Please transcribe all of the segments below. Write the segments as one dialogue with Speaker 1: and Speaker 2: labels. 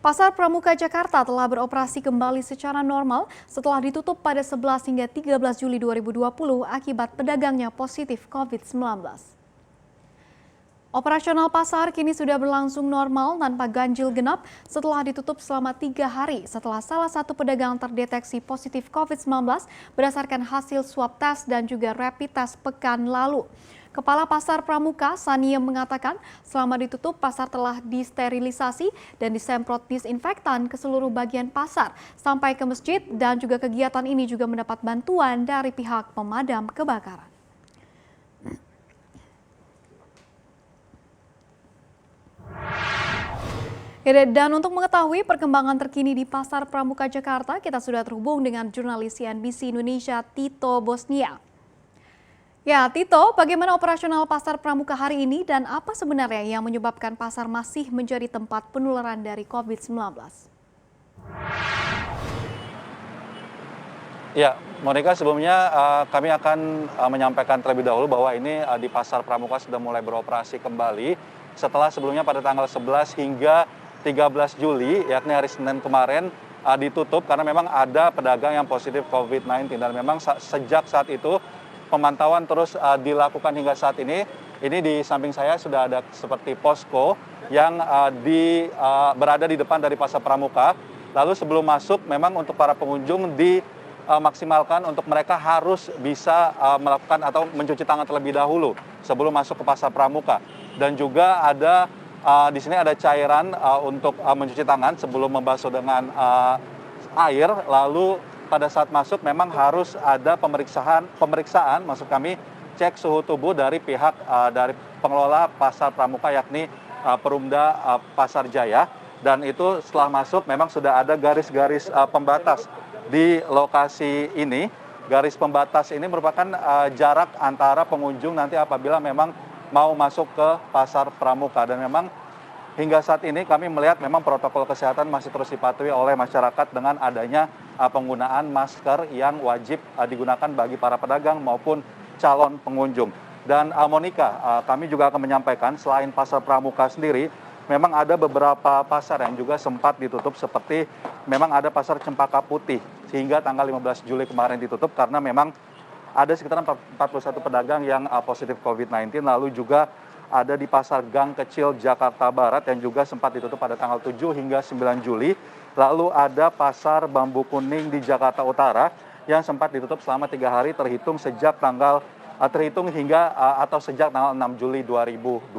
Speaker 1: Pasar Pramuka Jakarta telah beroperasi kembali secara normal setelah ditutup pada 11 hingga 13 Juli 2020 akibat pedagangnya positif COVID-19. Operasional pasar kini sudah berlangsung normal tanpa ganjil genap setelah ditutup selama 3 hari setelah salah satu pedagang terdeteksi positif COVID-19 berdasarkan hasil swab test dan juga rapid test pekan lalu. Kepala Pasar Pramuka, Saniem, mengatakan selama ditutup pasar telah disterilisasi dan disemprot disinfektan ke seluruh bagian pasar sampai ke masjid dan juga kegiatan ini juga mendapat bantuan dari pihak pemadam kebakaran. Dan untuk mengetahui perkembangan terkini di Pasar Pramuka Jakarta, kita sudah terhubung dengan jurnalis CNBC Indonesia Tito Bosnia. Ya, Tito, bagaimana operasional Pasar Pramuka hari ini dan apa sebenarnya yang menyebabkan pasar masih menjadi tempat penularan dari COVID-19?
Speaker 2: Ya, Monica, sebelumnya kami akan menyampaikan terlebih dahulu bahwa ini di Pasar Pramuka sudah mulai beroperasi kembali setelah sebelumnya pada tanggal 11 hingga 13 Juli, yakni hari Senin kemarin, ditutup karena memang ada pedagang yang positif COVID-19 dan memang sejak saat itu pemantauan terus dilakukan hingga saat ini. Ini di samping saya sudah ada seperti posko yang berada di depan dari Pasar Pramuka. Lalu sebelum masuk memang untuk para pengunjung dimaksimalkan untuk mereka harus bisa melakukan atau mencuci tangan terlebih dahulu sebelum masuk ke Pasar Pramuka. Dan juga ada di sini ada cairan untuk mencuci tangan sebelum membasuh dengan air. Lalu pada saat masuk memang harus ada pemeriksaan maksud kami cek suhu tubuh dari pihak dari pengelola Pasar Pramuka yakni Perumda Pasar Jaya, dan itu setelah masuk memang sudah ada garis-garis pembatas di lokasi ini. Garis pembatas ini merupakan jarak antara pengunjung nanti apabila memang mau masuk ke Pasar Pramuka, dan memang hingga saat ini kami melihat memang protokol kesehatan masih terus dipatuhi oleh masyarakat dengan adanya penggunaan masker yang wajib digunakan bagi para pedagang maupun calon pengunjung. Dan Monica, kami juga akan menyampaikan selain Pasar Pramuka sendiri, memang ada beberapa pasar yang juga sempat ditutup seperti memang ada Pasar Cempaka Putih sehingga tanggal 15 Juli kemarin ditutup karena memang ada sekitar 41 pedagang yang positif COVID-19. Lalu juga ada di Pasar Gang Kecil Jakarta Barat yang juga sempat ditutup pada tanggal 7 hingga 9 Juli. Lalu ada Pasar Bambu Kuning di Jakarta Utara yang sempat ditutup selama 3 hari terhitung sejak tanggal sejak tanggal 6 Juli 2020.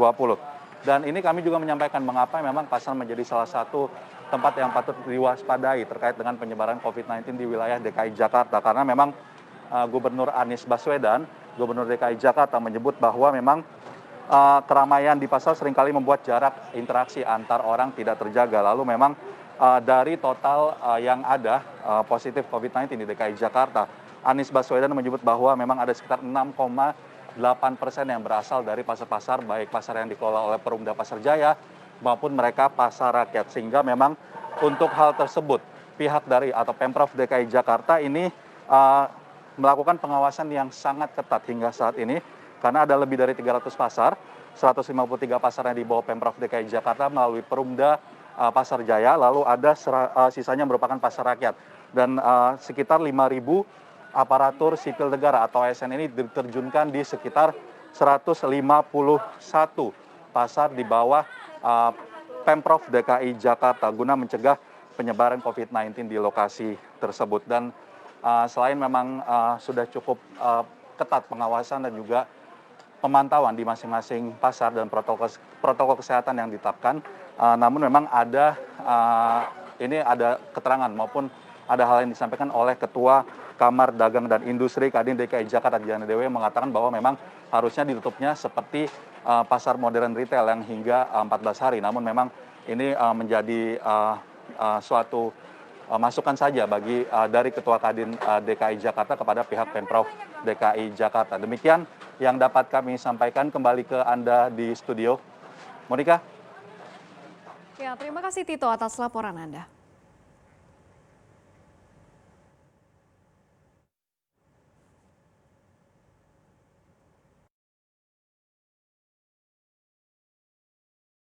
Speaker 2: Dan ini kami juga menyampaikan mengapa memang pasar menjadi salah satu tempat yang patut diwaspadai terkait dengan penyebaran COVID-19 di wilayah DKI Jakarta, karena memang Gubernur Anies Baswedan, Gubernur DKI Jakarta, menyebut bahwa memang keramaian di pasar seringkali membuat jarak interaksi antar orang tidak terjaga. Lalu memang dari total yang ada positif COVID-19 di DKI Jakarta, Anies Baswedan menyebut bahwa memang ada sekitar 6,8% yang berasal dari pasar-pasar, baik pasar yang dikelola oleh Perumda Pasar Jaya maupun mereka pasar rakyat. Sehingga memang untuk hal tersebut pihak dari atau Pemprov DKI Jakarta ini melakukan pengawasan yang sangat ketat hingga saat ini, karena ada lebih dari 300 pasar, 153 pasar yang dibawa Pemprov DKI Jakarta melalui Perumda Pasar Jaya, lalu ada sisanya merupakan pasar rakyat. Dan sekitar 5.000 aparatur sipil negara atau ASN ini diterjunkan di sekitar 151 pasar di bawah Pemprov DKI Jakarta guna mencegah penyebaran COVID-19 di lokasi tersebut. Dan selain memang sudah cukup ketat pengawasan dan juga pemantauan di masing-masing pasar dan protokol kesehatan yang ditetapkan, namun memang ada keterangan maupun ada hal yang disampaikan oleh Ketua Kamar Dagang dan Industri Kadin DKI Jakarta Diana Dewi yang mengatakan bahwa memang harusnya ditutupnya seperti pasar modern retail yang hingga 14 hari. Namun memang ini menjadi suatu masukan saja dari Ketua Kadin DKI Jakarta kepada pihak Pemprov DKI Jakarta. Demikian yang dapat kami sampaikan. Kembali ke Anda di studio, Monica.
Speaker 1: Ya, terima kasih Tito atas laporan Anda.